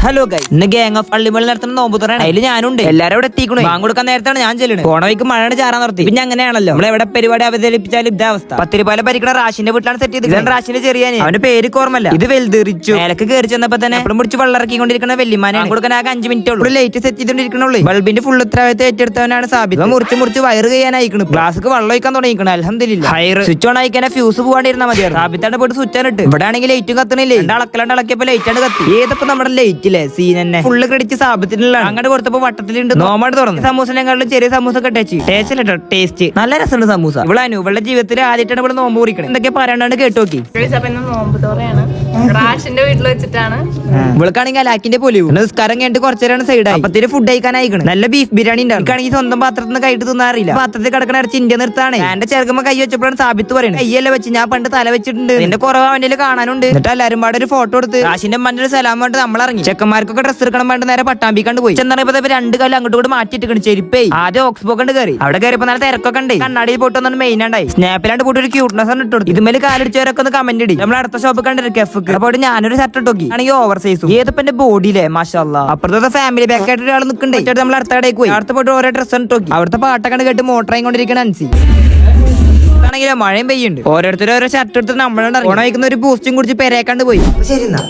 Hello guys, ഇന്ന് gang of പള്ളിമേൽ നടത്തുന്ന നോമ്പ് തുറയാണ്. അതിൽ ഞാനുണ്ട്. എല്ലാരും ഇവിടെ എത്തിക്കണേ. ബാങ്ക് കൊടുക്കാൻ നേരത്താണ് ഞാൻ ചെല്ലുന്നത്. പോണ വഴിക്ക് മഴയാണ് ചാറാൻ നിർത്തി. പിന്നെ അങ്ങനെയാണല്ലോ നമ്മൾ എവിടെ പരിപാടി അവതരിപ്പിച്ചാലും ഇതാ അവസ്ഥ. 10 രൂപ ഭരിക്കണ റാഷിന്റെ വീട്ടിലാണ് സെറ്റ് ചെയ്ത്. റാഷിന്റെ ചെറിയാന് അവന്റെ പേര് ഓർമ്മല്ല. ഇത് വലുതെറിച്ചു മേലക്ക് കയറി ചെന്നപ്പോ തന്നെ എപ്പോഴും പിടിച്ച് വെള്ളറക്കിക്കൊണ്ടിരിക്കുന്ന വെല്ലിമാനാണ്. കൊടുക്കാൻ ആകെ 5 മിനിറ്റ് ഉള്ളൂ. ലൈറ്റ് സെറ്റ് ചെയ്തോണ്ടിരിക്കണുള്ളൂ. ബൾബിന്റെ ഫുൾ ഉത്തരവാദിത്തം ഏറ്റെടുത്തവനാണ് സാബിത്. മുറിച്ച് വയറ് ചെയ്യാനായിക്കണം. ഗ്ലാസ്ക്ക് വെള്ളം ഒഴിക്കാൻ തുടങ്ങിക്കണം. അൽഹംദുലില്ലാ. സ്വിച്ച് ഓൺ ആയിക്കാൻ ഫ്യൂസ് പോകാണ്ടിരുന്ന മതിയായിരുന്നു. സാബിത്താണ് പോയിട്ട് സ്വിച്ച് ആണ് ഇട്ട്. ഇവിടെ ആണെങ്കിൽ ലൈറ്റും കത്തണില്ലേ. അളക്കിയപ്പോ ലൈറ്റ് ആണ് കത്തി. ഏതപ്പോ നമ്മുടെ ലൈറ്റ് ഇല്ലേ സീൻ തന്നെ ഫുള്ള് ക്രെഡിറ്റ് സാബത്തിനുള്ള. അങ്ങോട്ട് കൊടുത്തപ്പോ വട്ടത്തിലുണ്ട്. നോമായിട്ട് തുറന്നു. സമൂസനെക്കാളും ചെറിയ സമൂസ ഒക്കെ ടേസ്റ്റ് ടേസ്റ്റ് നല്ല രസമുണ്ട് സമൂസ. ഇവളുടെ ജീവിതത്തിൽ ആദ്യമായിട്ടാണ് ഇവിടെ നോമ്പ് കുറിക്കണം. എന്തൊക്കെ പറയാണ്ട് കേട്ടു നോക്കി. വീട്ടിൽ വെച്ചിട്ടാണ്. ഇവൾക്കാണെങ്കിൽ അലാക്കിന്റെ പൊലിവ് നിസ്കാരം കഴിഞ്ഞിട്ട് കുറച്ചേരാണ് സൈഡായി. അപ്പത്തിന് ഫുഡ് കഴിക്കാനായിക്കണം. നല്ല ബീഫ് ബിരിയാണി ഉണ്ടാവും. സ്വന്തം പാത്രത്തിൽ നിന്ന് കൈയിട്ട് തിന്നാറില്ല. പാത്രത്തിൽ കിടക്കണ ഇറച്ചി ഇന്ത്യ നിർത്താണ്. എന്റെ ചെറുക്കുമ്പോ കൈ വെച്ചപ്പോഴാണ് സാബിത്ത് പറയുന്നത്. കയ്യല്ല വെച്ച് ഞാൻ പണ്ട് തല വെച്ചിട്ടുണ്ട്. എന്റെ കുറവ് അവന്റെ കാണാനുണ്ട്. എന്നിട്ട് എല്ലാരും പാടെ ഒരു ഫോട്ടോ എടുത്ത് കാശിന്റെ മണ്ണിൽ സലാം വേണ്ടി നമ്മൾ ഇറങ്ങി. ചെക്കന്മാർക്കൊക്കെ ഡ്രസ് എടുക്കണം വേണ്ടി നേരെ പട്ടാമ്പിക്കണ്ട് പോയി. ചെന്നറിയപ്പോ 2 കാലം അങ്ങോട്ട് കൂടെ മാറ്റിയിട്ടുണ്ട്. ചെരുപ്പേ ആദ്യം ഓക്സ്ബോ കണ്ട് കയറി. അവിടെ കയറിയപ്പോ നല്ല തിരക്കൊക്കെ ഉണ്ട്. കണ്ണാടിയിൽ പോയിട്ട് വന്നു മെയിൻ ഉണ്ടായി. സ്നാപ്പിലാണ്ട് പോയിട്ട് ഒരു ക്യൂട്ട്നെസ് ആണ് ഇട്ടു. ഇതുമേൽ കാലടിച്ചവരൊക്കെ ഒന്ന് കമന്റ് ഇടി. നമ്മൾ അടുത്ത ഷോപ്പ് കണ്ടിട്ട് കെഫക്ക്. അപ്പോൾ ഞാനൊരു ഷർട്ട് ഇട്ടോക്കി. ആണെങ്കിൽ ഓവർ സൈസും ഏതപ്പോ എന്റെ ബോഡിയിലെ മാഷാല്ലാ. അപ്പുറത്തെ ഫാമിലി ബാക്ക് ആയിട്ട് ഒരാൾ നിൽക്കണ്ടേ. നമ്മൾ അടുത്ത കടയിൽ പോയി. അടുത്ത പോയിട്ട് ഓരോ ഡ്രസ്സ് ഇട്ടോക്കി. അവിടുത്തെ പാട്ടൊക്കെ കേട്ട് മോട്ടറായി കൊണ്ടിരിക്കണ അൻസി ആണെങ്കിലോ മഴയും പെയ്യുണ്ട്. ഓരോരുത്തരും ഓരോ ഷർട്ട് എടുത്ത് നമ്മളുണ്ട്. ഓണം വയ്ക്കുന്ന ഒരു ബൂസ്റ്റും കുടിച്ച് പെരേക്കാണ്ട് പോയി. ശരി എന്നാ.